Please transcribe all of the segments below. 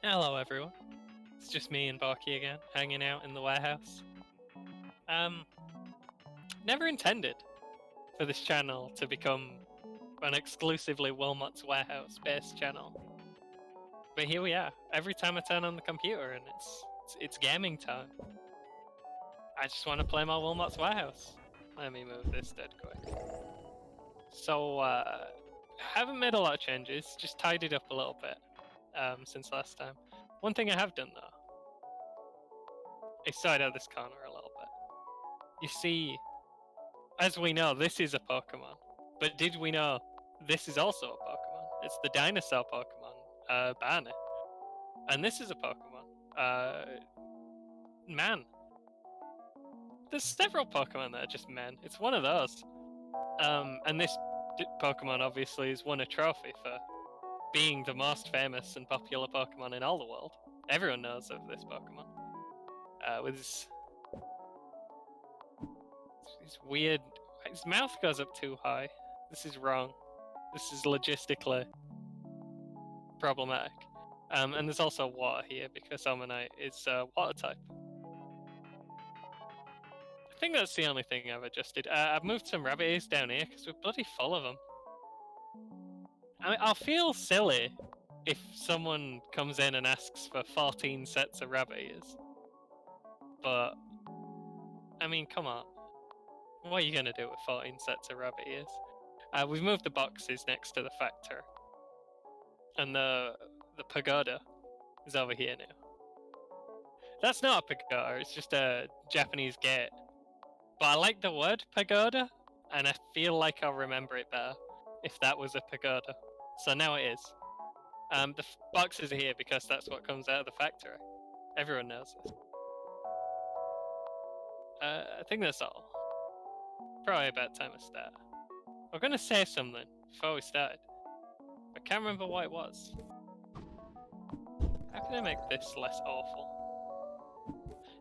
Hello everyone, it's just me and Borky again, hanging out in the warehouse. Never intended for this channel to become an exclusively Wilmot's Warehouse based channel. But here we are, every time I turn on the computer and it's gaming time. I just want to play my Wilmot's Warehouse. Let me move this dead quick. So, haven't made a lot of changes, just tidied up a little bit since last time. One thing I have done though, is side out this corner a little bit. You see, as we know, this is a Pokemon. But did we know this is also a Pokemon? It's the dinosaur Pokemon, Barney. And this is a Pokemon, man. There's several Pokemon that are just men. It's one of those. And this Pokemon obviously has won a trophy for being the most famous and popular Pokemon in all the world. Everyone knows of this Pokemon. With his weird... His mouth goes up too high. This is wrong. This is logistically problematic. And there's also water here because Omanite is water type. I think that's the only thing I've adjusted. I've moved some rabbit ears down here because we're bloody full of them. I mean, I'll feel silly if someone comes in and asks for 14 sets of rabbit ears. But, I mean, come on. What are you going to do with 14 sets of rabbit ears? We've moved the boxes next to the factory. And the pagoda is over here now. That's not a pagoda, it's just a Japanese gate. But I like the word pagoda, and I feel like I'll remember it better if that was a pagoda. So now it is. The boxes are here because that's what comes out of the factory. Everyone knows this. I think that's all. Probably about time to start. I'm gonna say something before we started. I can't remember what it was. How can I make this less awful?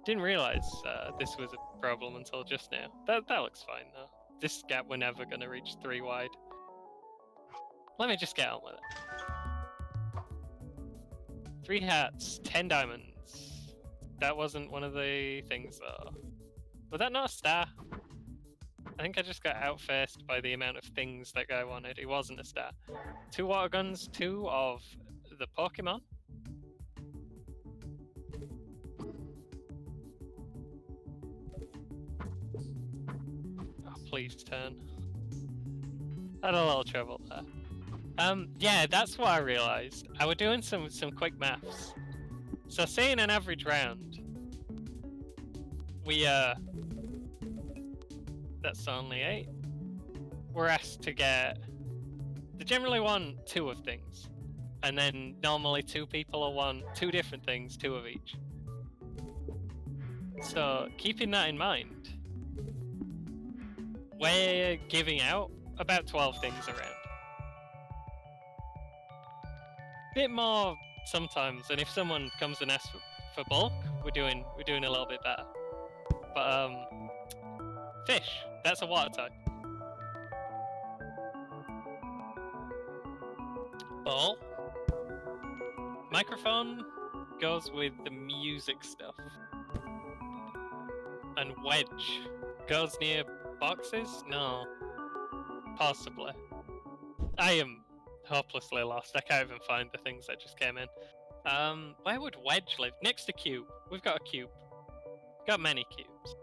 Didn't realise this was a problem until just now. That looks fine though. This gap we're never gonna reach 3 wide. Let me just get on with it. 3 hats, 10 diamonds. That wasn't one of the things though. Was that not a star? I think I just got outfaced by the amount of things that guy wanted. It wasn't a star. 2 water guns, 2 of the Pokemon. Oh, please turn. Had a little trouble there. Yeah, that's what I realised. I was doing some quick maths. So say in an average round, we that's only 8. We're asked to get... They generally want 2 of things. And then normally 2 people will want 2 different things, 2 of each. So keeping that in mind, we're giving out about 12 things around. Bit more sometimes, and if someone comes and asks for bulk, we're doing a little bit better. But fish, that's a water type. Ball. Microphone goes with the music stuff. And wedge goes near boxes? No. Possibly. I am hopelessly lost. I can't even find the things that just came in. Where would wedge live? Next to cube. We've got a cube. Got many cubes.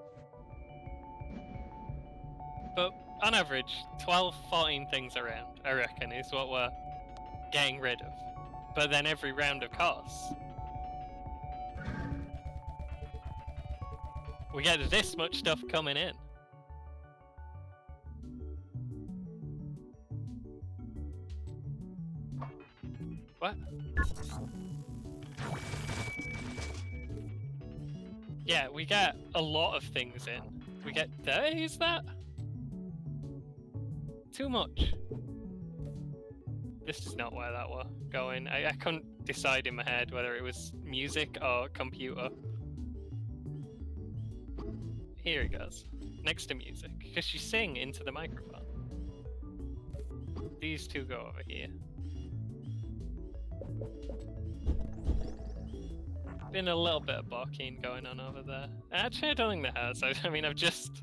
But on average, 12, 14 things around, I reckon, is what we're getting rid of. But then every round, of course, we get this much stuff coming in. What? Yeah, we get a lot of things in. We get... Is that? Too much. This is not where that were going. I couldn't decide in my head whether it was music or computer. Here it goes. Next to music. Because you sing into the microphone. These 2 go over here. been a little bit of barking going on over there. Actually, I don't think there has. I mean, I've just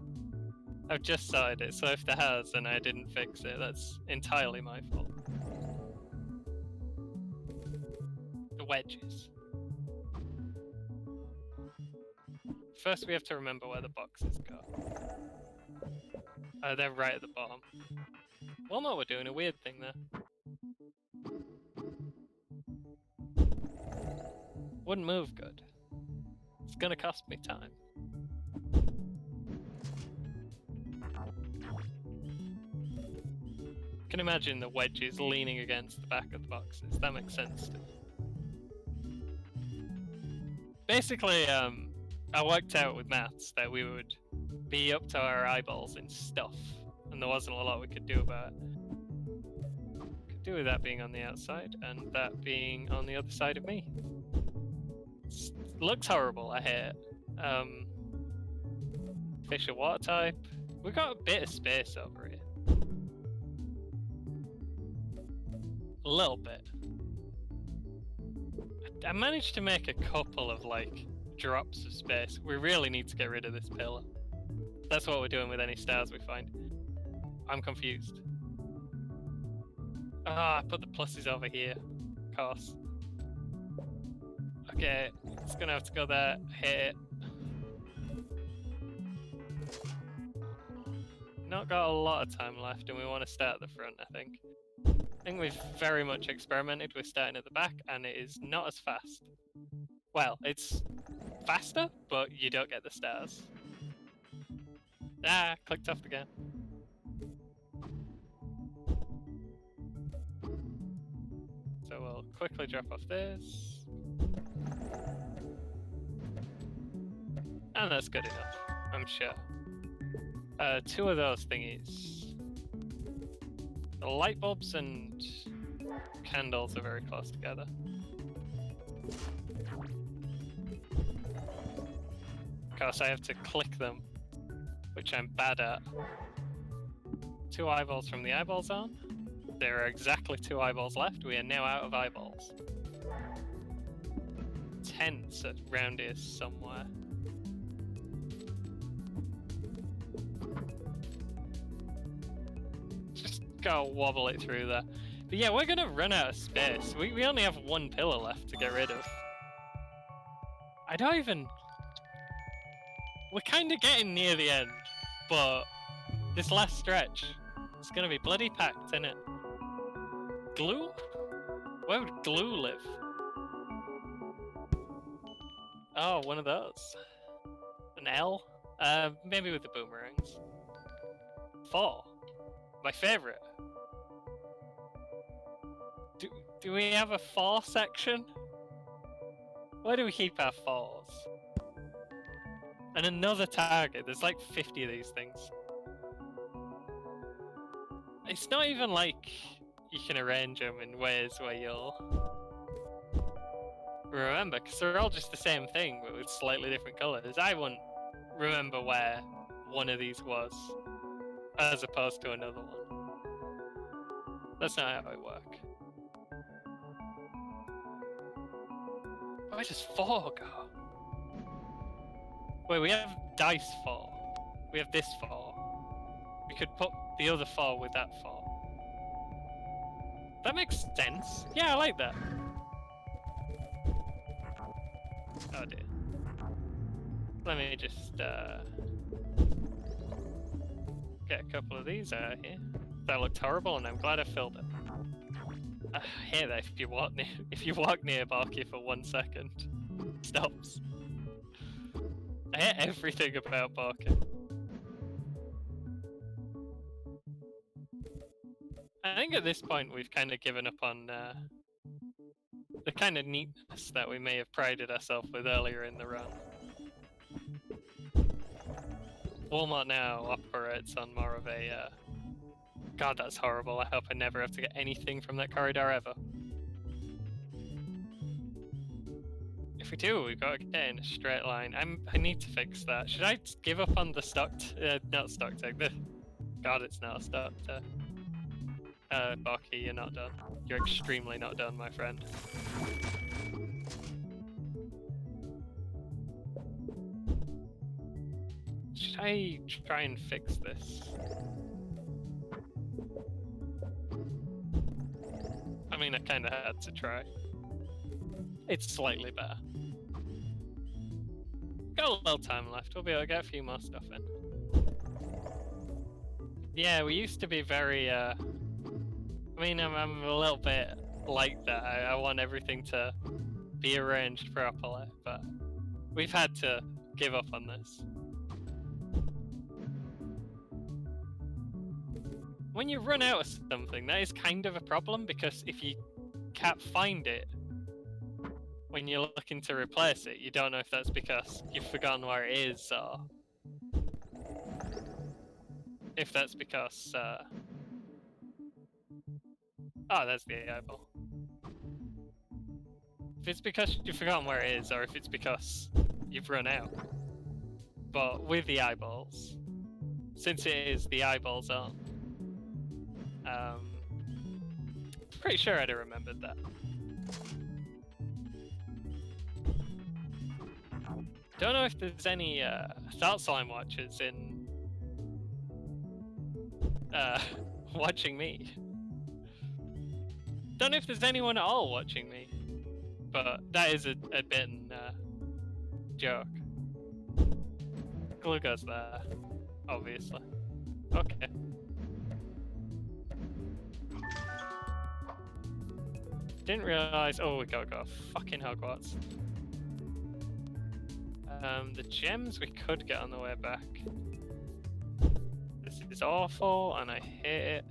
started it, so if there has and I didn't fix it, that's entirely my fault. The wedges. First, we have to remember where the boxes go. They're right at the bottom. Wilmot, we're doing a weird thing there. Wouldn't move good. It's gonna cost me time. You can imagine the wedges leaning against the back of the boxes. That makes sense to me. Basically, I worked out with maths that we would be up to our eyeballs in stuff, and there wasn't a lot we could do about it. Could do with that being on the outside, and that being on the other side of me. Looks horrible, I hate it. Fish or water type. We've got a bit of space over here. A little bit. I managed to make a couple of, like, drops of space. We really need to get rid of this pillar. That's what we're doing with any stars we find. I'm confused. I put the pluses over here. Of course. Okay, it's gonna have to go there. Hit. Not got a lot of time left, and we want to start at the front, I think. I think we've very much experimented with starting at the back, and it is not as fast. Well, it's faster, but you don't get the stars. Clicked off again. So we'll quickly drop off this. And that's good enough, I'm sure. 2 of those thingies. The light bulbs and candles are very close together. Of course, I have to click them, which I'm bad at. 2 eyeballs from the eyeball zone. There are exactly 2 eyeballs left. We are now out of eyeballs. Tents around here somewhere. Just gotta wobble it through there. But yeah, we're gonna run out of space. We only have 1 pillar left to get rid of. I don't even... We're kind of getting near the end, but this last stretch, it's gonna be bloody packed, isn't it? Glue? Where would glue live? Oh, one of those. An L? Maybe with the boomerangs. 4. My favorite. Do we have a 4 section? Where do we keep our 4s? And another target. There's like 50 of these things. It's not even like you can arrange them in ways where you'll remember, because they're all just the same thing, but with slightly different colours. I wouldn't remember where one of these was, as opposed to another one. That's not how it works. Where does 4 go? Wait, we have dice 4. We have this 4. We could put the other 4 with that 4. That makes sense. Yeah, I like that. Oh dear. Let me just get a couple of these out here. That looked horrible, and I'm glad I filled it. I hate that if you walk near Borky for 1 second, it stops. I hate everything about Borky. I think at this point we've kind of given up on the kind of neatness that we may have prided ourselves with earlier in the run. Wilmot now operates on more of a... God, that's horrible. I hope I never have to get anything from that corridor ever. If we do, we've got to get in a straight line. I need to fix that. Should I give up on the stock... not stock tag. God, it's not a stock tag. Borky, you're not done. You're extremely not done, my friend. Should I try and fix this? I mean, I kind of had to try. It's slightly better. Got a little time left. We'll be able to get a few more stuff in. Yeah, we used to be very. I mean, I'm a little bit like that. I want everything to be arranged properly, but we've had to give up on this. When you run out of something, that is kind of a problem, because if you can't find it when you're looking to replace it, you don't know if that's because you've forgotten where it is, or if that's because oh, there's the eyeball. If it's because you've forgotten where it is, or if it's because you've run out. But with the eyeballs, since it is the eyeballs on, pretty sure I'd have remembered that. Don't know if there's any thought slime watchers in watching me. Don't know if there's anyone at all watching me, but that is a bit joke. Glue goes there, obviously. Okay. Didn't realize. Oh, we gotta go fucking Hogwarts. The gems we could get on the way back. This is awful, and I hate it.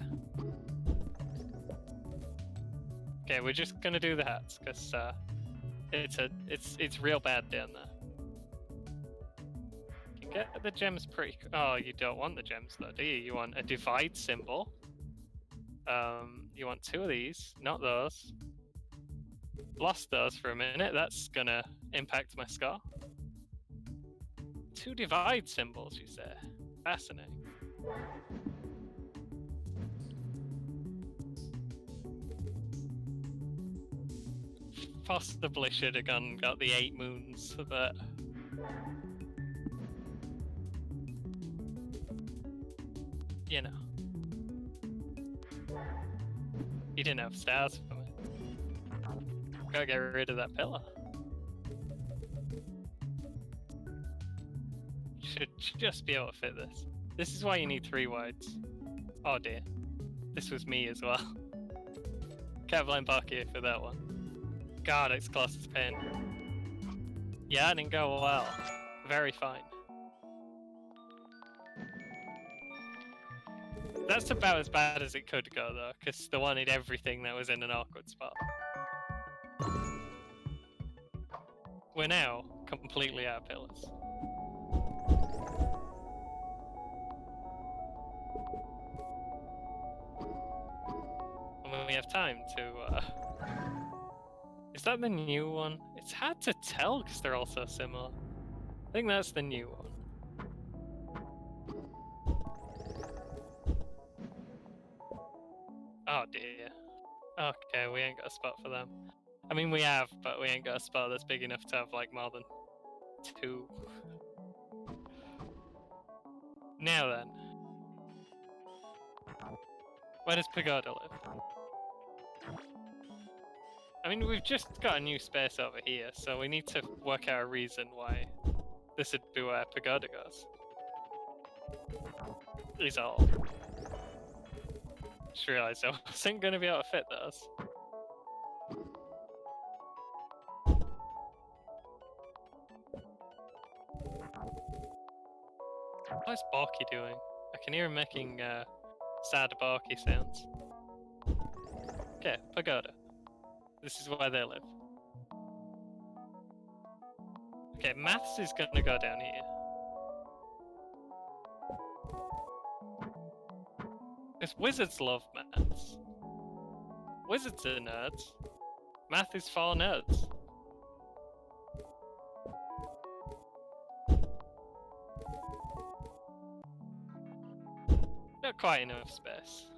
Okay, we're just gonna do the hats, cause it's real bad down there. You can get the gems pretty. Oh, you don't want the gems though, do you? You want a divide symbol. You want 2 of these, not those. Lost those for a minute. That's gonna impact my score. 2 divide symbols, you say? Fascinating. Possibly should have got the 8 moons, but you know, you didn't have stars for me. Gotta get rid of that pillar. Should just be able to fit this. This is why you need 3 wides. Oh dear. This was me as well. Can't blame Borky for that one. God, it's close as pain. Yeah, it didn't go well. Very fine. That's about as bad as it could go though, because they wanted everything that was in an awkward spot. We're now completely out of pillars. And when we have time to is that the new one? It's hard to tell because they're all so similar. I think that's the new one. Oh dear. Okay, we ain't got a spot for them. I mean, we have, but we ain't got a spot that's big enough to have like more than 2. Now then. Where does Pagoda live? I mean, we've just got a new space over here, so we need to work out a reason why this would be where Pagoda goes. Is all. Just realised I wasn't going to be able to fit those. What's Borky doing? I can hear him making sad Borky sounds. Okay, Pagoda. This is where they live. Okay, maths is gonna go down here. Because wizards love maths. Wizards are nerds. Math is for nerds. Not quite enough space.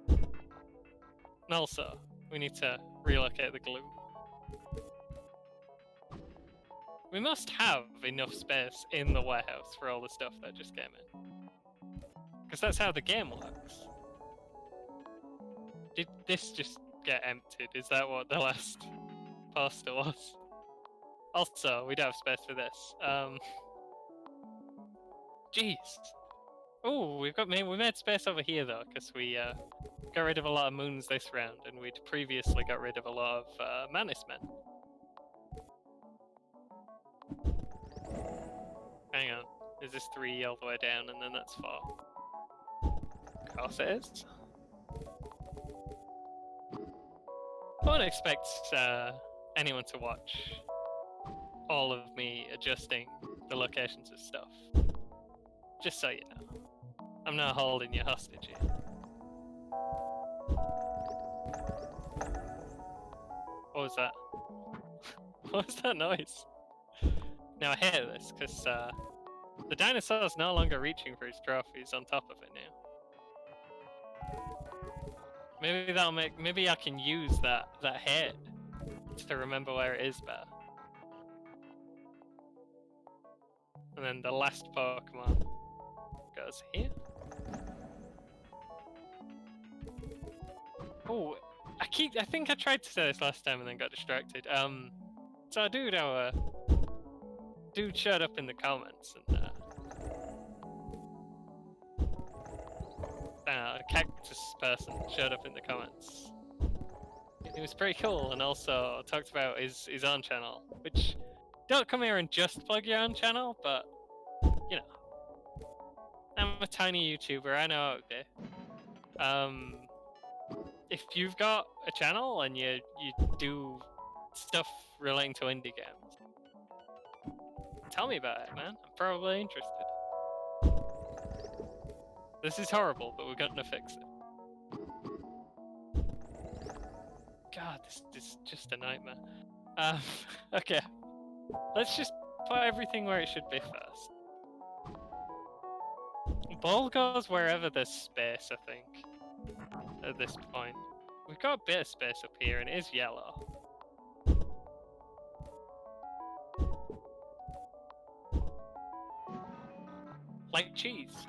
And also, we need to relocate the glue. We must have enough space in the warehouse for all the stuff that just came in. Because that's how the game works. Did this just get emptied? Is that what the last poster was? Also, we don't have space for this. Jeez. Oh, we made space over here though, because we got rid of a lot of moons this round, and we'd previously got rid of a lot of Mantis men. Hang on, is this 3 all the way down, and then that's 4? Of course it is. I wouldn't expect anyone to watch all of me adjusting the locations of stuff. Just so you know. I'm not holding you hostage here. What was that? What was that noise? Now I hate this, because the dinosaur's no longer reaching for his trophies on top of it now. Maybe I can use that head to remember where it is better. And then the last Pokemon goes here. Oh, I think I tried to say this last time and then got distracted. So our dude showed up in the comments, and a cactus person showed up in the comments. It was pretty cool, and also talked about his own channel, which, don't come here and just plug your own channel, but, you know, I'm a tiny YouTuber, I know how it be. If you've got a channel and you do stuff relating to indie games, tell me about it, man. I'm probably interested. This is horrible, but we're gonna fix it. God, this is just a nightmare. Okay. Let's just put everything where it should be first. Ball goes wherever there's space, I think. At this point. We've got a bit of space up here, and it is yellow. Like cheese.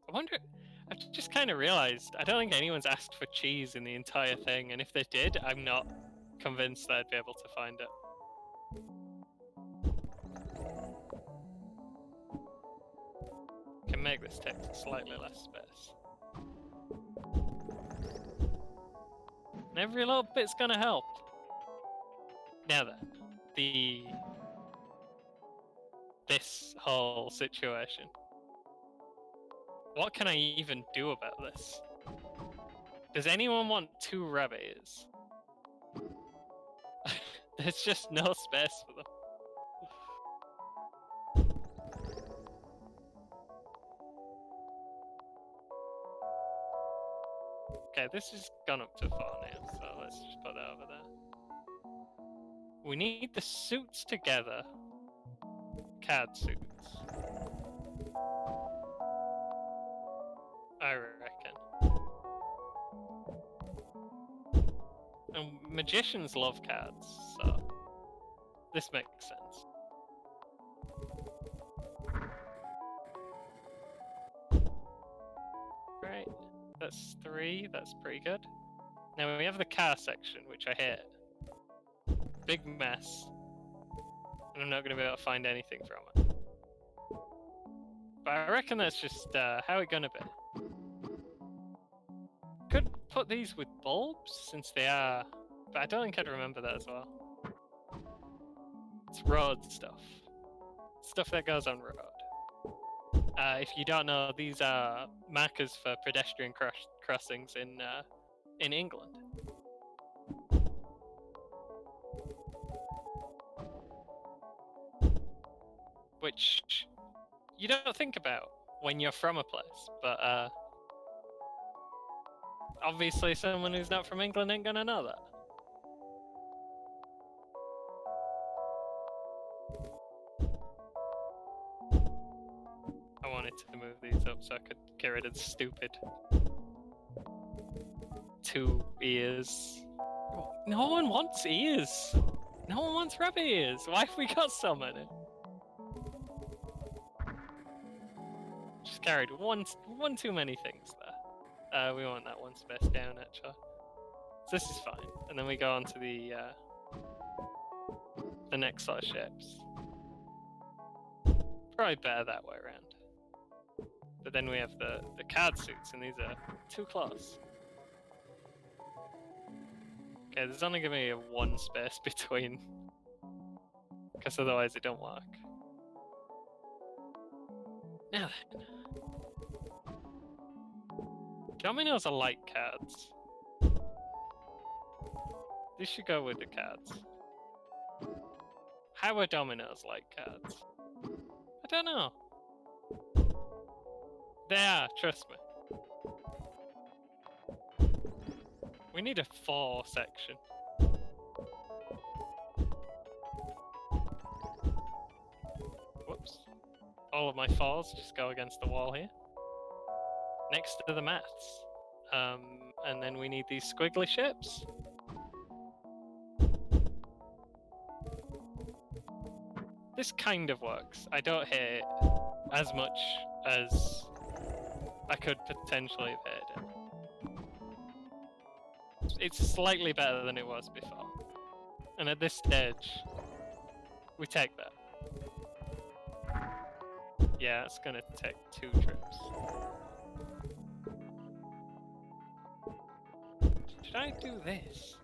I wonder... I've just kind of realised, I don't think anyone's asked for cheese in the entire thing, and if they did, I'm not convinced that I'd be able to find it. Can make this take slightly less space. And every little bit's gonna help. Now then, this whole situation. What can I even do about this? Does anyone want 2 rabbits? There's just no space for them. Okay, this has gone up to 4 now, so let's just put that over there. We need the suits together. CAD suits. I reckon. And magicians love cards, so this makes sense. Right, that's 3, that's pretty good. Now we have the car section, which I hate. Big mess. And I'm not going to be able to find anything from it. But I reckon that's just how it's going to be. Could put these with bulbs, since they are... But I don't think I'd remember that as well. It's road stuff. Stuff that goes on road. If you don't know, these are markers for pedestrian crossings in England. Which you don't think about when you're from a place, but obviously someone who's not from England ain't gonna know that. I wanted to move these up so I could get rid of the stupid 2 ears. No one wants ears. No one wants rabbit ears. Why have we got so many? Just carried one too many things there. We want that one space down actually. So this is fine. And then we go on to the next lot of ships. Probably better that way around. But then we have the card suits, and these are too close. Okay, there's only gonna be one space between, because otherwise it don't work. Now then, dominoes are light cards. This should go with the cards. How are dominoes light cards? I don't know. They are, trust me. We need a 4 section. Whoops. All of my 4s just go against the wall here. Next to the mats. And then we need these squiggly ships. This kind of works. I don't hate it as much as I could potentially have hated it. It's slightly better than it was before. And at this stage, we take that. Yeah, it's gonna take 2 trips. Should I do this?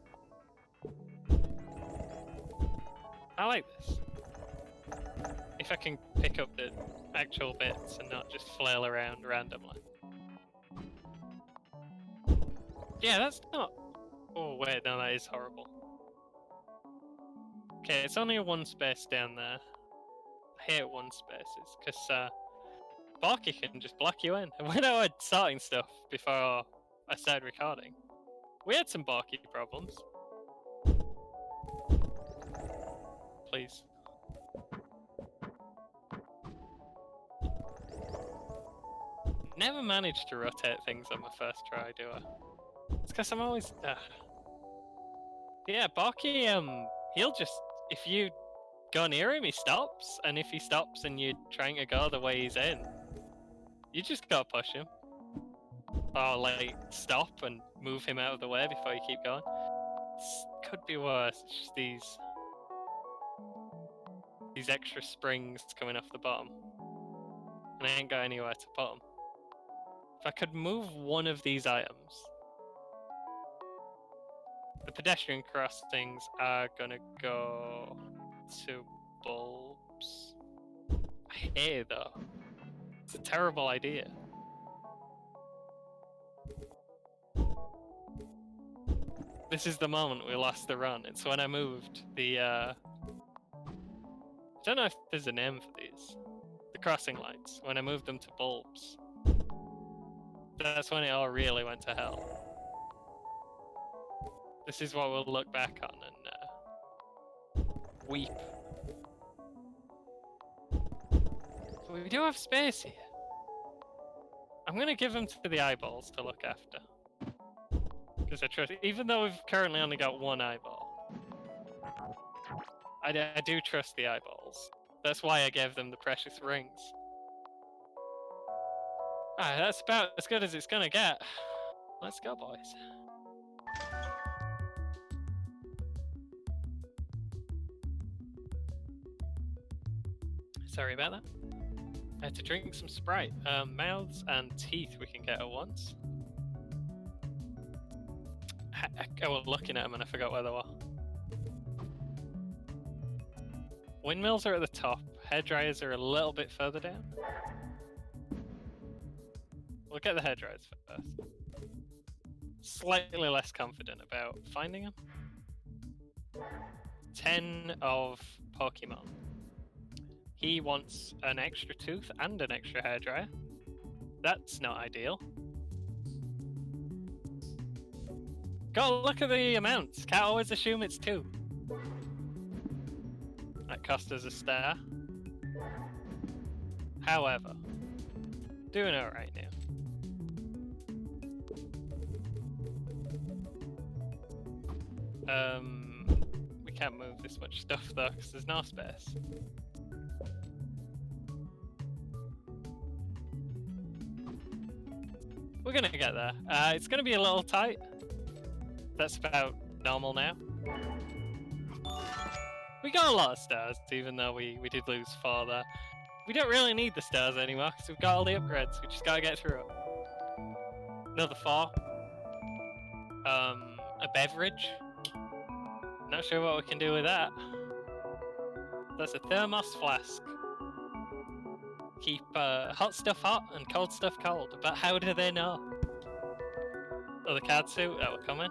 I like this. If I can pick up the actual bits and not just flail around randomly. Yeah, that's not... Oh wait, no, that is horrible. Okay, it's only a 1 space down there. I hate 1 spaces, because Borky can just block you in. When I was sorting stuff before I started recording, we had some Borky problems. Please. Never managed to rotate things on my first try, do I? It's because I'm always... Yeah, Borky, he'll just... If you go near him, he stops. And if he stops and you're trying to go the way he's in, you just gotta push him. Or, like, stop and move him out of the way before you keep going. This could be worse. It's just these extra springs coming off the bottom. And I ain't got anywhere to put them. If I could move one of these items... The pedestrian crossings are gonna go to bulbs. I hate it though. It's a terrible idea. This is the moment we lost the run. It's when I moved the I don't know if there's a name for these. The crossing lights. When I moved them to bulbs. That's when it all really went to hell. This is what we'll look back on and weep. So we do have space here. I'm gonna give them to the eyeballs to look after. Because I trust, even though we've currently only got 1 eyeball, I do trust the eyeballs. That's why I gave them the precious rings. Alright, that's about as good as it's gonna get. Let's go, boys. Sorry about that. I had to drink some Sprite. Mouths and teeth we can get at once. I was looking at them and I forgot where they were. Windmills are at the top. Hairdryers are a little bit further down. We'll get the hairdryers first. Slightly less confident about finding them. 10 of Pokemon. He wants an extra tooth and an extra hairdryer. That's not ideal. Go look at the amounts. Can't always assume it's 2. That cost us a star. However, doing alright now. We can't move this much stuff though, because there's no space. We're gonna get there. It's gonna be a little tight. That's about normal now. We got a lot of stars, even though we did lose 4 there. We don't really need the stars anymore, because we've got all the upgrades. We just gotta get through it. Another 4. A beverage. Not sure what we can do with that. That's a thermos flask. Keep hot stuff hot and cold stuff cold. But how do they know? Oh, the card suit that will come in.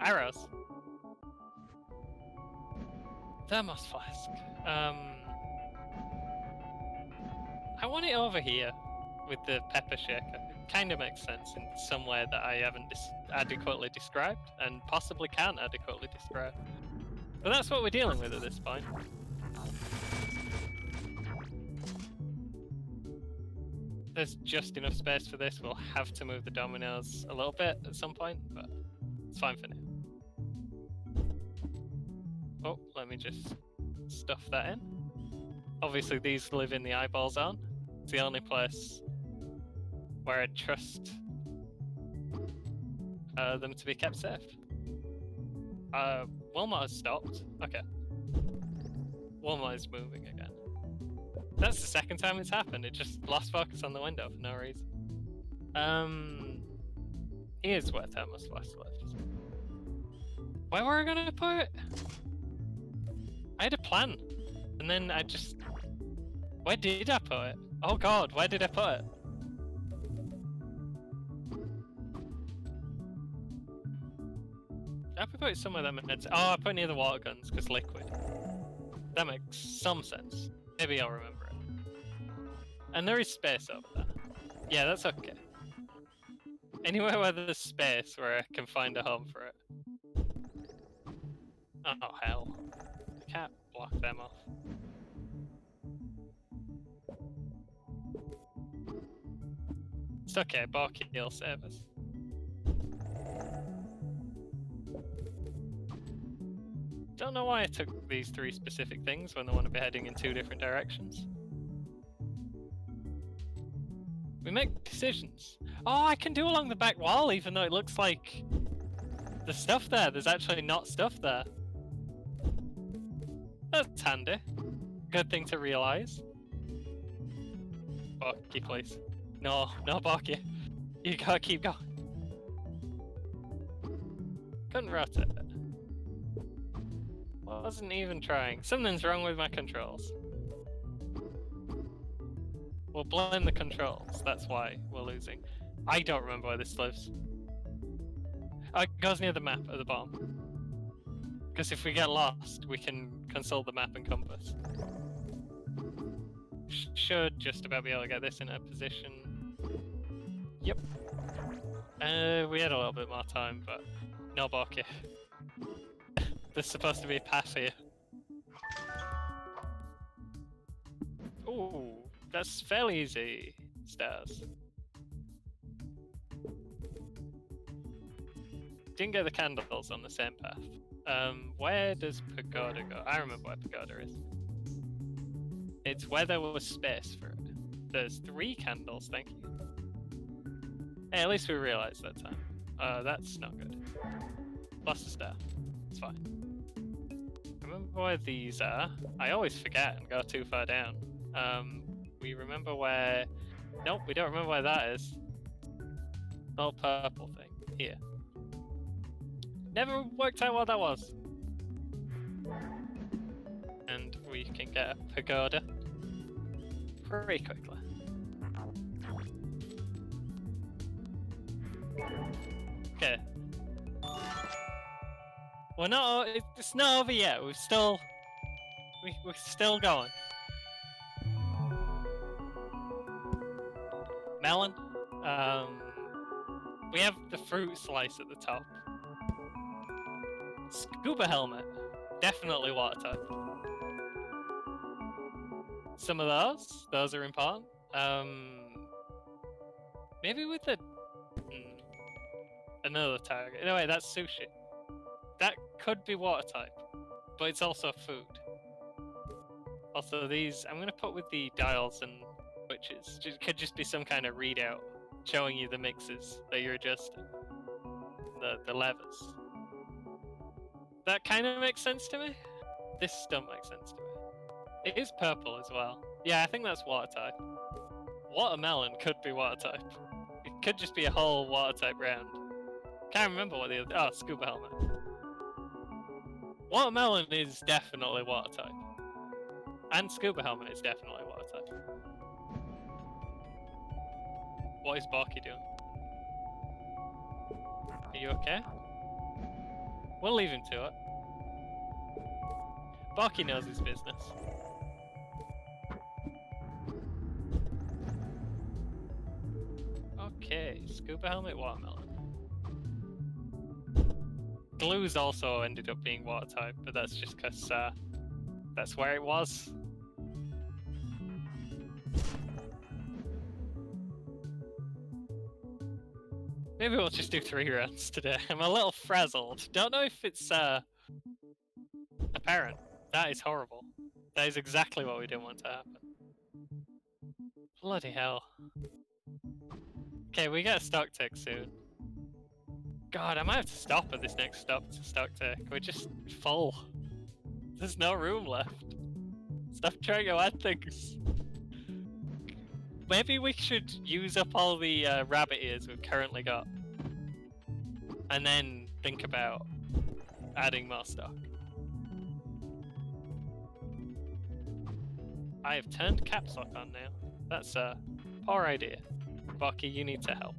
Arrows. Thermos flask. I want it over here with the pepper shaker. It kind of makes sense in some way that I haven't adequately described and possibly can't adequately describe. But that's what we're dealing with at this point. There's just enough space for this. We'll have to move the dominoes a little bit at some point, but it's fine for now. Oh, let me just stuff that in. Obviously, these live in the eyeball zone. It's the only place where I trust them to be kept safe. Wilmot has stopped. Okay. Wilmot is moving again. That's the second time it's happened. It just lost focus on the window for no reason. Here's where thermos flask lives. Where were I gonna put it? I had a plan. And then I just... Where did I put it? Oh god, where did I put it? I put it somewhere that meant... Oh, I put it near the water guns, because liquid. That makes some sense. Maybe I'll remember it. And there is space over there. Yeah, that's okay. Anywhere where there's space where I can find a home for it. Oh, hell. I can't block them off. It's okay, Borky will save us. Don't know why I took these 3 specific things when I want to be heading in 2 different directions. We make decisions. Oh, I can do along the back wall even though it looks like there's stuff there. There's actually not stuff there. That's handy. Good thing to realise. Borky, please. No, no, Borky. You gotta keep going. Couldn't rotate it. Wasn't even trying. Something's wrong with my controls. We'll blame the controls. That's why we're losing. I don't remember where this lives. Oh, it goes near the map at the bottom. Because if we get lost, we can consult the map and compass. Should just about be able to get this in a position. Yep. We had a little bit more time, but no Borky. There's supposed to be a path here. Ooh, that's fairly easy. Stairs. Didn't get the candles on the same path. Where does Pagoda go? I remember where Pagoda is. It's where there was space for it. There's 3 candles, thank you. Hey, at least we realized that time. That's not good. Lost a star. It's fine. Remember where these are. I always forget and go too far down. We remember where... Nope, we don't remember where that is. Little purple thing. Here. Never worked out what that was. And we can get a pagoda pretty quickly. Okay. We're not. It's not over yet. We're still going. Melon. We have the fruit slice at the top. Scuba helmet. Definitely water type. Some of those are important. Maybe with the another target. No, wait, that's sushi. That could be water type, but it's also food. Also, these I'm gonna put with the dials and switches. It could just be some kind of readout showing you the mixes that you're adjusting. The levers. That kind of makes sense to me. This don't make sense to me. It is purple as well. Yeah, I think that's water type. Watermelon could be water type. It could just be a whole water type round. Can't remember what the other. Oh, scuba helmet. Watermelon is definitely water type. And scuba helmet is definitely water type. What is Borky doing? Are you okay? We'll leave him to it. Borky knows his business. Okay, scuba helmet, watermelon. Glue's also ended up being water type, but that's just because that's where it was. Maybe we'll just do 3 rounds today. I'm a little frazzled. Don't know if it's apparent. That is horrible. That is exactly what we didn't want to happen. Bloody hell. Okay, we get a stock take soon. God, I might have to stop at this next stock take. We're just full. There's no room left. Stop trying to add things. Maybe we should use up all the rabbit ears we've currently got. And then think about adding more stock. I have turned caps lock on now. That's a poor idea. Borky, you need to help.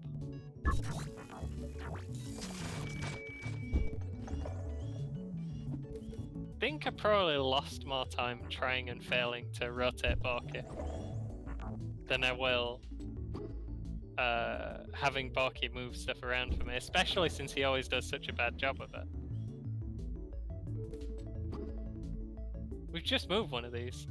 I think I probably lost more time trying and failing to rotate Borky than I will having Borky move stuff around for me, especially since he always does such a bad job of it. We've just moved one of these.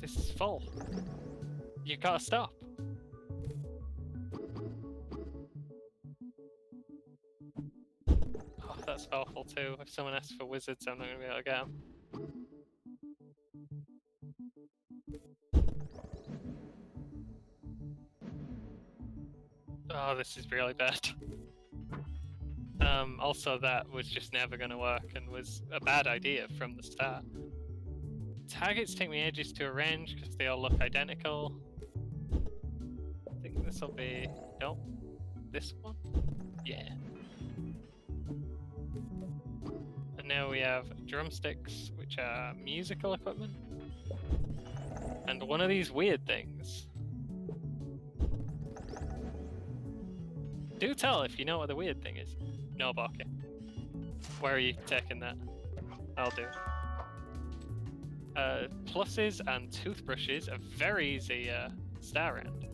This is full. You gotta stop. Oh, that's awful too. If someone asks for wizards, I'm not gonna be able to get them. Oh, this is really bad. Also, that was just never gonna work and was a bad idea from the start. Targets take me ages to arrange because they all look identical. I think this will be... Nope. This one? Yeah. And now we have drumsticks, which are musical equipment. And one of these weird things. Do tell if you know what the weird thing is. No, Borky. Where are you taking that? I'll do. Pluses and toothbrushes are very easy star round,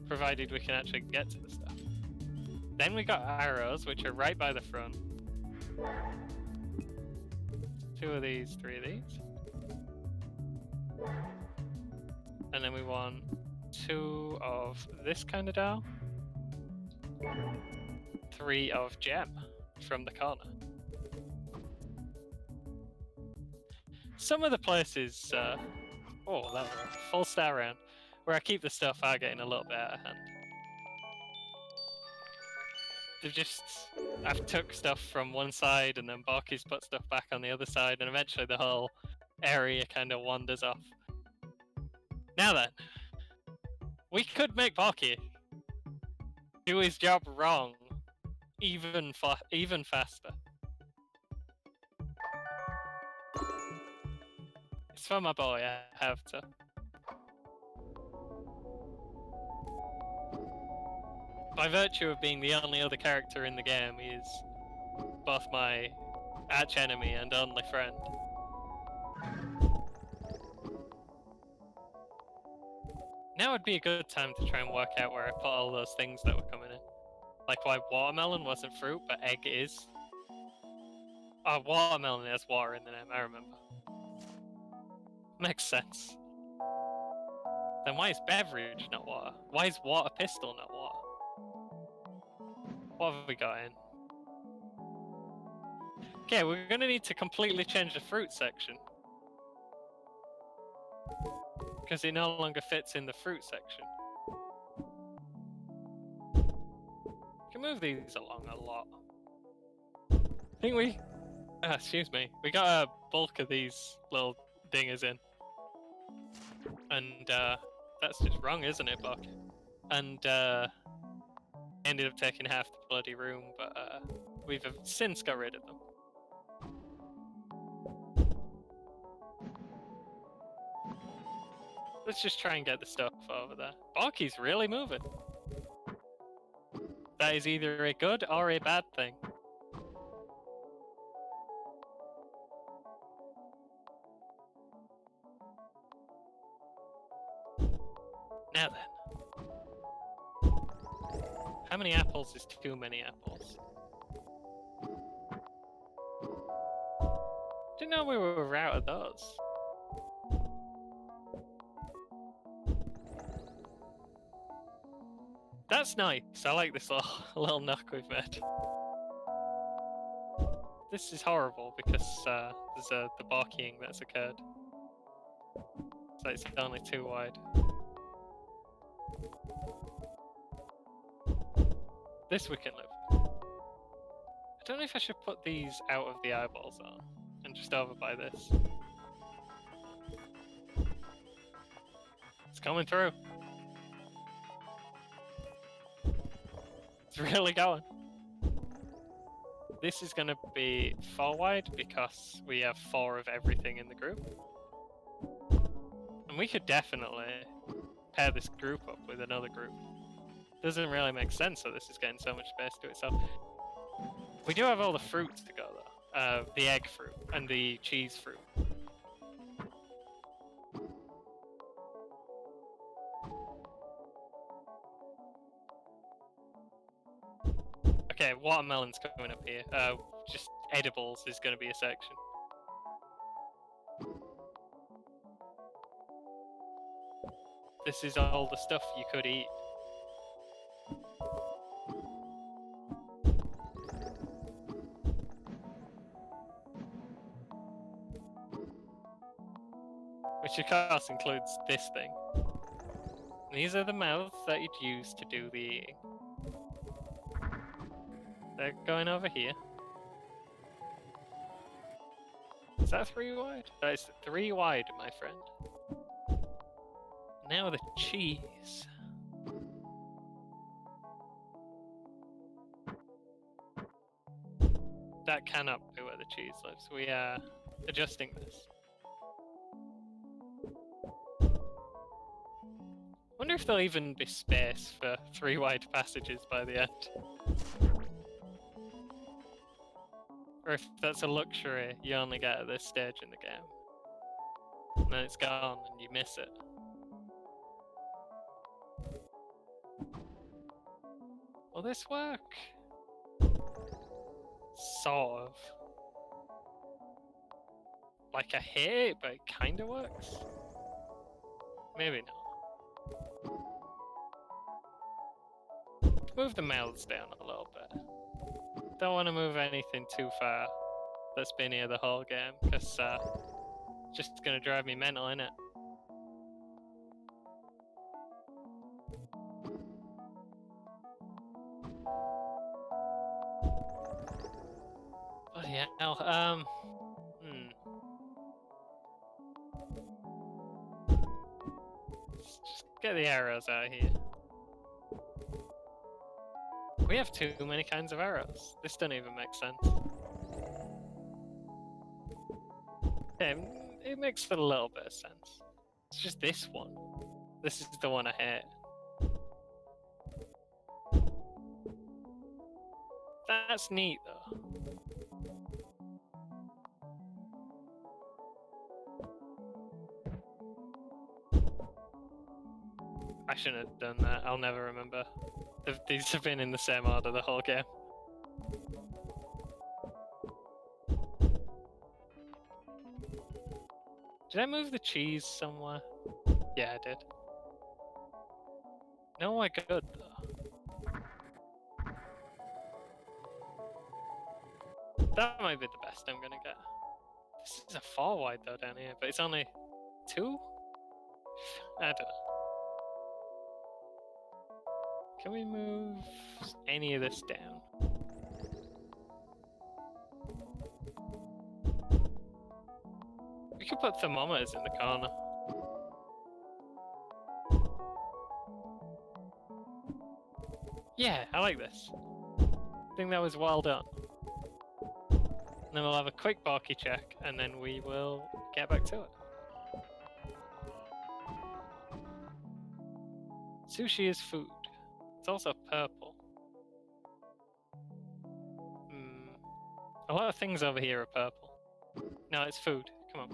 provided we can actually get to the stuff. Then we got arrows, which are right by the front. 2 of these, 3 of these. And then we want 2 of this kind of dial. 3 of gem from the corner. Some of the places, oh, that was a full star round, where I keep the stuff are getting a little bit out of hand. They've just, I've took stuff from one side and then Borky's put stuff back on the other side, and eventually the whole area kind of wanders off. Now then, we could make Borky do his job wrong, even faster. It's for my boy, I have to. By virtue of being the only other character in the game, he is both my arch-enemy and only friend. Now would be a good time to try and work out where I put all those things that were coming in. Like why watermelon wasn't fruit, but egg is. Oh, watermelon has water in the name, I remember. Makes sense. Then why is beverage not water? Why is water pistol not water? What have we got in? Okay, we're gonna need to completely change the fruit section. Because it no longer fits in the fruit section. We can move these along a lot. I think we... excuse me. We got a bulk of these little dingers in. And that's just wrong, isn't it, Buck? And ended up taking half the bloody room, but we've since got rid of them. Let's just try and get the stuff over there. Borky's really moving. That is either a good or a bad thing. Now then. How many apples is too many apples? Didn't know we were out of those. That's nice. I like this little nook we've made. This is horrible because there's the barking that's occurred. So it's only too wide. This we can live with. I don't know if I should put these out of the eyeballs on and just over by this. It's coming through. It's really going. This is going to be 4 wide because we have 4 of everything in the group. And we could definitely pair this group up with another group. Doesn't really make sense that this is getting so much space to itself. We do have all the fruits to go though. The egg fruit and the cheese fruit. Okay, watermelon's coming up here. Just edibles is going to be a section. This is all the stuff you could eat. Which of course includes this thing. And these are the mouths that you'd use to do the eating. They're going over here. Is that 3 wide? That is 3 wide, my friend. Now the cheese. That cannot be where the cheese lives. We are adjusting this. Wonder if there'll even be space for 3 wide passages by the end. Or if that's a luxury you only get at this stage in the game. And then it's gone and you miss it. Will this work? Sort of. Like I hate it, but it kinda works. Maybe not. Move the mouths down a little bit. Don't want to move anything too far that's been here the whole game, because it's just going to drive me mental, innit? Bloody hell, Let's just get the arrows out of here. We have too many kinds of arrows. This doesn't even make sense. Yeah, it makes a little bit of sense. It's just this one. This is the one I hate. That's neat though. I shouldn't have done that. I'll never remember. These have been in the same order the whole game. Did I move the cheese somewhere? Yeah, I did. No, I could though. That might be the best I'm gonna get. This is a 4 wide though down here, but it's only 2? I don't know. Can we move any of this down? We could put thermometers in the corner. Yeah, I like this. I think that was well done. And then we'll have a quick Borky check, and then we will get back to it. Sushi is food. It's also purple. A lot of things over here are purple. No, it's food. Come on.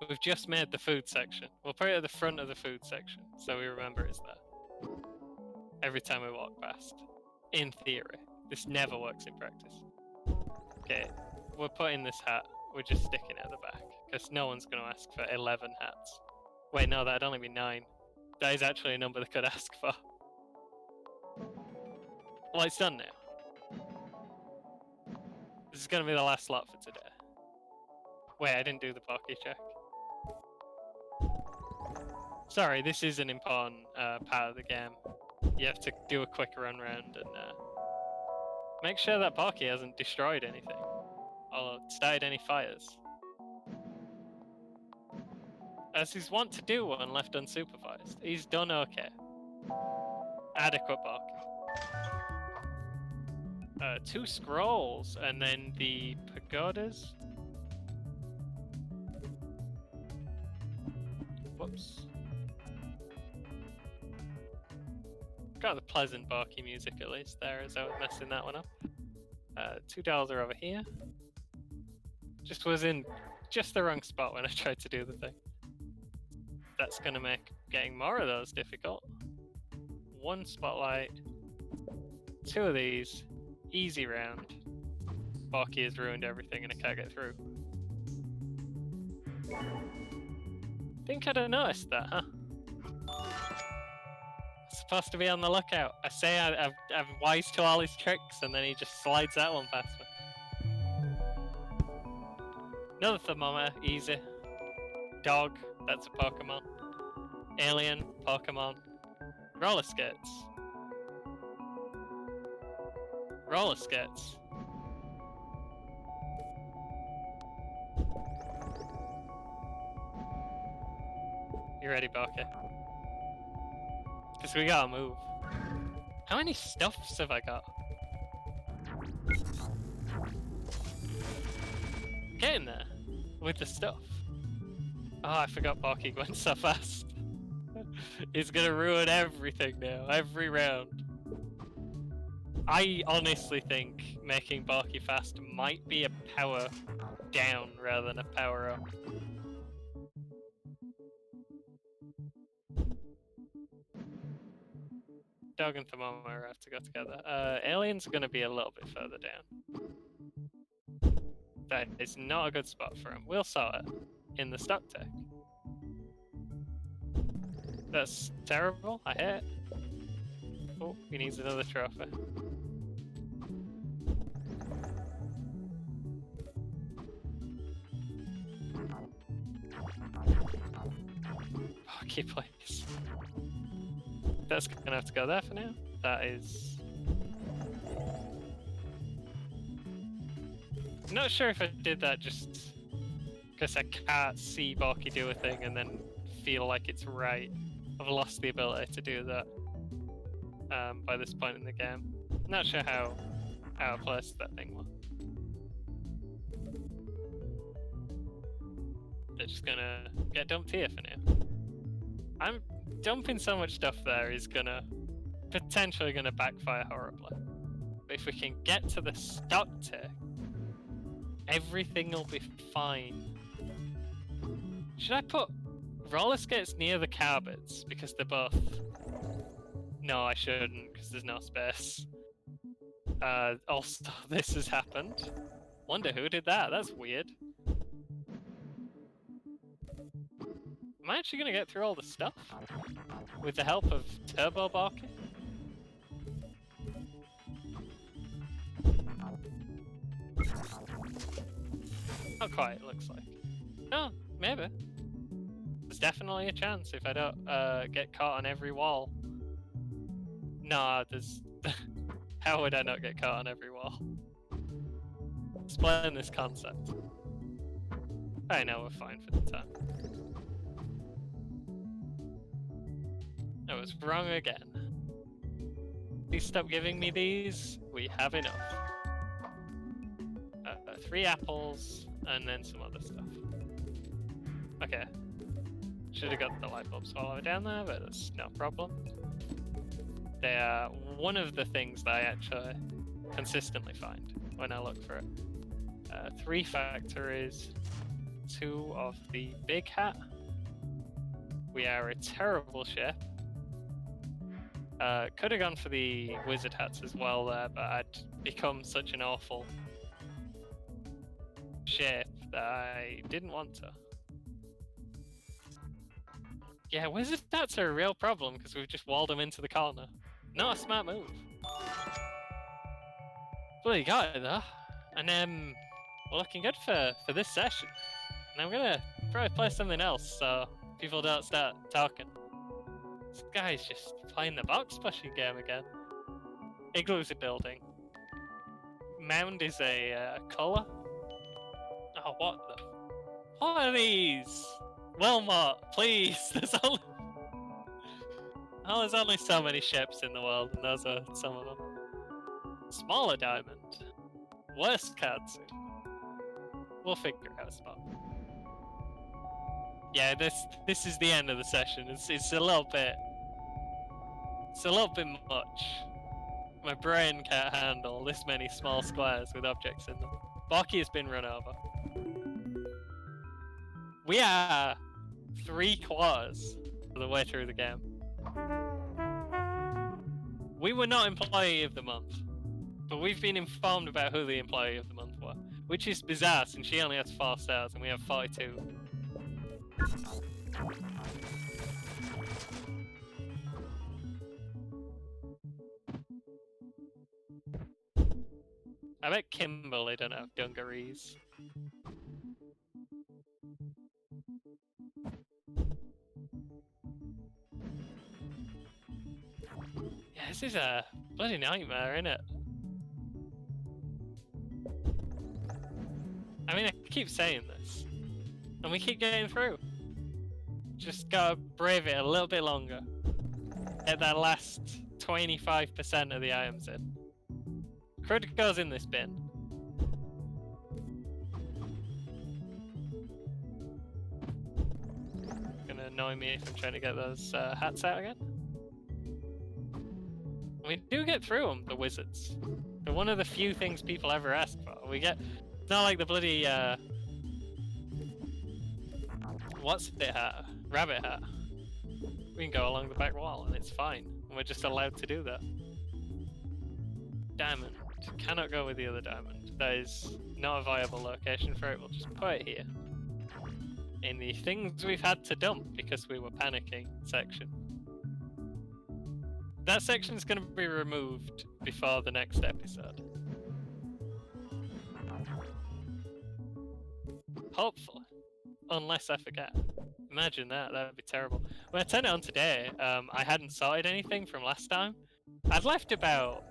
We've just made the food section. We'll put it at the front of the food section, so we remember it's there. Every time we walk past. In theory. This never works in practice. Okay, we're putting this hat. We're just sticking it at the back, because no one's going to ask for 11 hats. Wait, no, that'd only be 9. That is actually a number they could ask for. Well, it's done now. This is going to be the last slot for today. Wait, I didn't do the Borky check. Sorry, this is an important part of the game. You have to do a quick run round and make sure that Borky hasn't destroyed anything or started any fires. As he's wont to do when left unsupervised. He's done okay. Adequate Borky. 2 scrolls, and then the pagodas. Whoops. Got the pleasant Borky music at least there, as I was messing that one up. $2 are over here. Just was in just the wrong spot when I tried to do the thing. That's gonna make getting more of those difficult. 1 spotlight. 2 of these. Easy round. Borky has ruined everything and I can't get through. Think I'd have noticed that, huh? Supposed to be on the lookout. I say I'm wise to all his tricks, and then he just slides that one past me. Another thermometer, easy. Dog, that's a Pokemon. Alien, Pokemon. Roller skates. Roller skates. You ready, Borky? Because we gotta move. How many stuffs have I got? Getting there with the stuff. Oh, I forgot Borky went so fast. He's gonna ruin everything now, every round. I honestly think making Borky fast might be a power down rather than a power up. Dog and thermometer have to go together. Alien's going to be a little bit further down. That is not a good spot for him. We'll sort it in the stock tech. That's terrible. I hate it. Oh, he needs another trophy. Borky, please. That's gonna have to go there for now. That is... I'm not sure if I did that just because I can't see Borky do a thing and then feel like it's right. I've lost the ability to do that by this point in the game. Not sure how out of place that thing was. They're just gonna get dumped here for now. I'm dumping so much stuff there is potentially gonna backfire horribly. But if we can get to the stock tick, everything will be fine. Should I put roller skates near the carpets because they're both... No, I shouldn't because there's no space. Also, this has happened. Wonder who did that. That's weird. Am I actually gonna get through all the stuff? With the help of Turbo Borky? Not quite, it looks like. No, maybe. There's definitely a chance if I don't get caught on every wall. Nah, there's... How would I not get caught on every wall? Explain this concept. I know we're fine for the time. I was wrong again. Please stop giving me these. We have enough. 3 apples, and then some other stuff. Okay. Should have got the light bulbs while I was down there, but that's no problem. They are one of the things that I actually consistently find when I look for it. 3 factories, 2 of the big hat. We are a terrible ship. Could have gone for the wizard hats as well there, but I'd become such an awful shape that I didn't want to. Yeah, wizard hats are a real problem because we've just walled them into the corner. Not a smart move. Well, you got it though. And we're looking good for this session. And I'm gonna probably play something else so people don't start talking. This guy's just playing the box pushing game again. Igloo's a building. Mound is a colour. Oh, what the? What are these? Wilmot, please. There's only so many ships in the world, and those are some of them. Smaller diamond. Worst card suit. We'll figure out a spot. Yeah, this is the end of the session. It's a little bit much. My brain can't handle this many small squares with objects in them. Borky has been run over. We are 3/4 of the way through the game. We were not Employee of the Month, but we've been informed about who the Employee of the Month were, which is bizarre since she only has 4 stars and we have 42. I bet Kimberly don't have dungarees. Yeah, this is a bloody nightmare, isn't it? I mean, I keep saying this, and we keep getting through. Just gotta brave it a little bit longer. Get that last 25% of the items in. Crud goes in this bin. Gonna annoy me if I'm trying to get those hats out again. We do get through them, the wizards. They're one of the few things people ever ask for. It's not like the bloody what's the hat? Rabbit hat. We can go along the back wall and it's fine. And we're just allowed to do that. Diamond. Cannot go with the other diamond. That is not a viable location for it. We'll just put it here. In the things we've had to dump because we were panicking section. That section's going to be removed before the next episode. Hopefully. Unless I forget. Imagine that, that would be terrible. When I turned it on today, I hadn't sorted anything from last time. I'd left about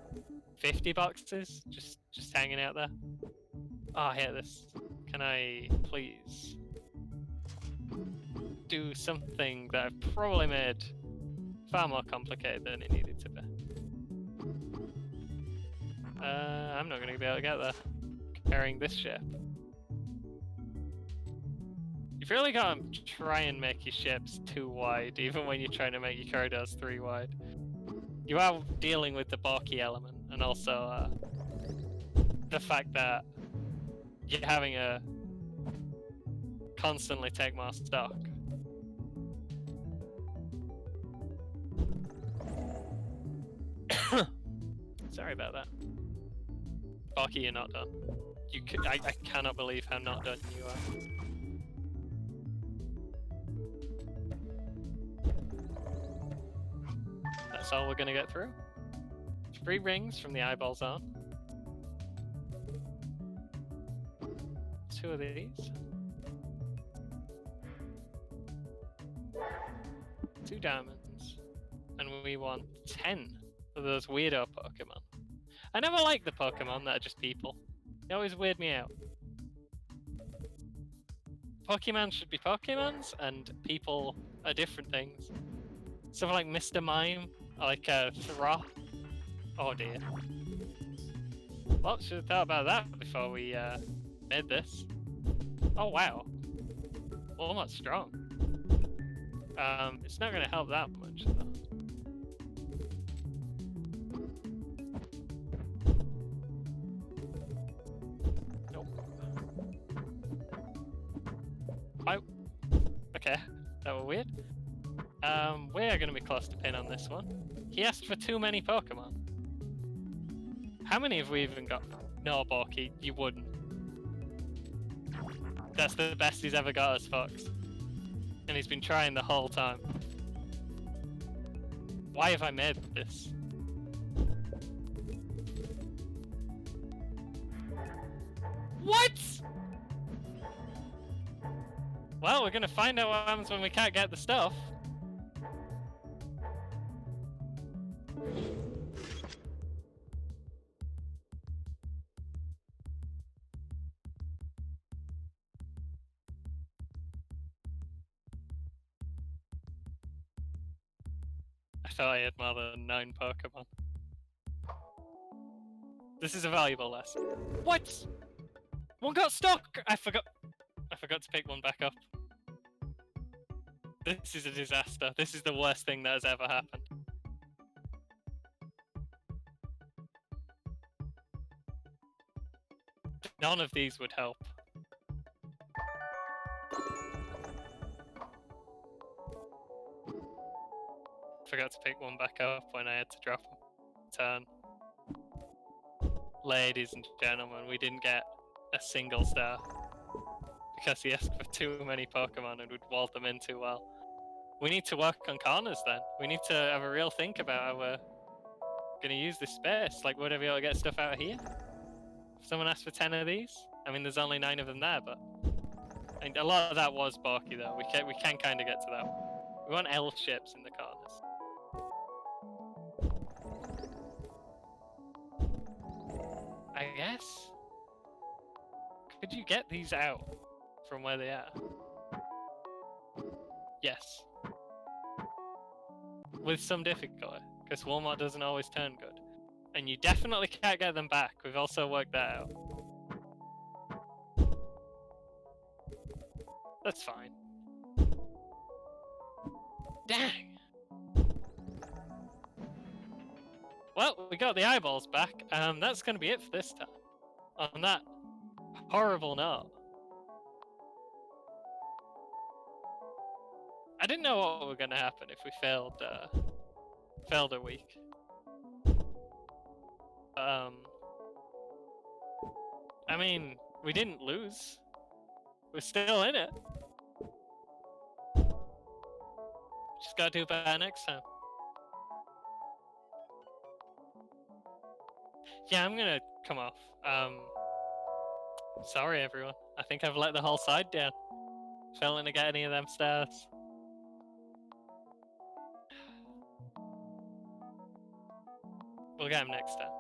50 boxes just hanging out there. Oh, I hate this. Can I please do something that I've probably made far more complicated than it needed to be? I'm not going to be able to get there carrying this ship. You've really got to try and make your ships 2 wide, even when you're trying to make your corridors 3 wide. You are dealing with the Borky element, and also the fact that you're having to constantly take more stock. Sorry about that. Borky, you're not done. I cannot believe how not done you are. that's all we're gonna get through. 3 rings from the eyeball zone. 2 of these. 2 diamonds. And we want 10 of those weirdo Pokemon. I never liked the Pokemon that are just people. They always weird me out. Pokemon should be Pokemons, and people are different things. Stuff like Mr. Mime, like Thra. Oh dear. Well, should have thought about that before we made this. Oh wow. Almost strong. It's not going to help that much though. Nope. Oh. Okay, that was weird. We are going to be close to pin on this one. He asked for too many Pokemon. How many have we even got? No, Borky, you wouldn't. That's the best he's ever got as Fox. And he's been trying the whole time. Why have I made this? What? Well, we're gonna find out what happens when we can't get the stuff. I thought I had more than 9 Pokemon. This is a valuable lesson. What? One got stuck! I forgot to pick one back up. This is a disaster. This is the worst thing that has ever happened. None of these would help. Forgot to pick one back up when I had to drop a turn. Ladies and gentlemen, we didn't get a single star because he asked for too many Pokemon and we'd walled them in too well. We need to work on corners then. We need to have a real think about how we're going to use this space. Like, would I be able to get stuff out of here? If someone asked for 10 of these? I mean, there's only 9 of them there, but... And a lot of that was Borky, though. We can kind of get to that one. We want L shapes in the corners. I guess? Could you get these out from where they are? Yes. With some difficulty, because Wilmot doesn't always turn good. And you definitely can't get them back. We've also worked that out. That's fine. Dang! Well, we got the eyeballs back. That's going to be it for this time. On that horrible note. I didn't know what was going to happen if we failed a week. I mean, we didn't lose. We're still in it. Just gotta do better next time. Yeah, I'm gonna come off. Sorry everyone. I think I've let the whole side down. Failing to get any of them stars. We'll get him next time.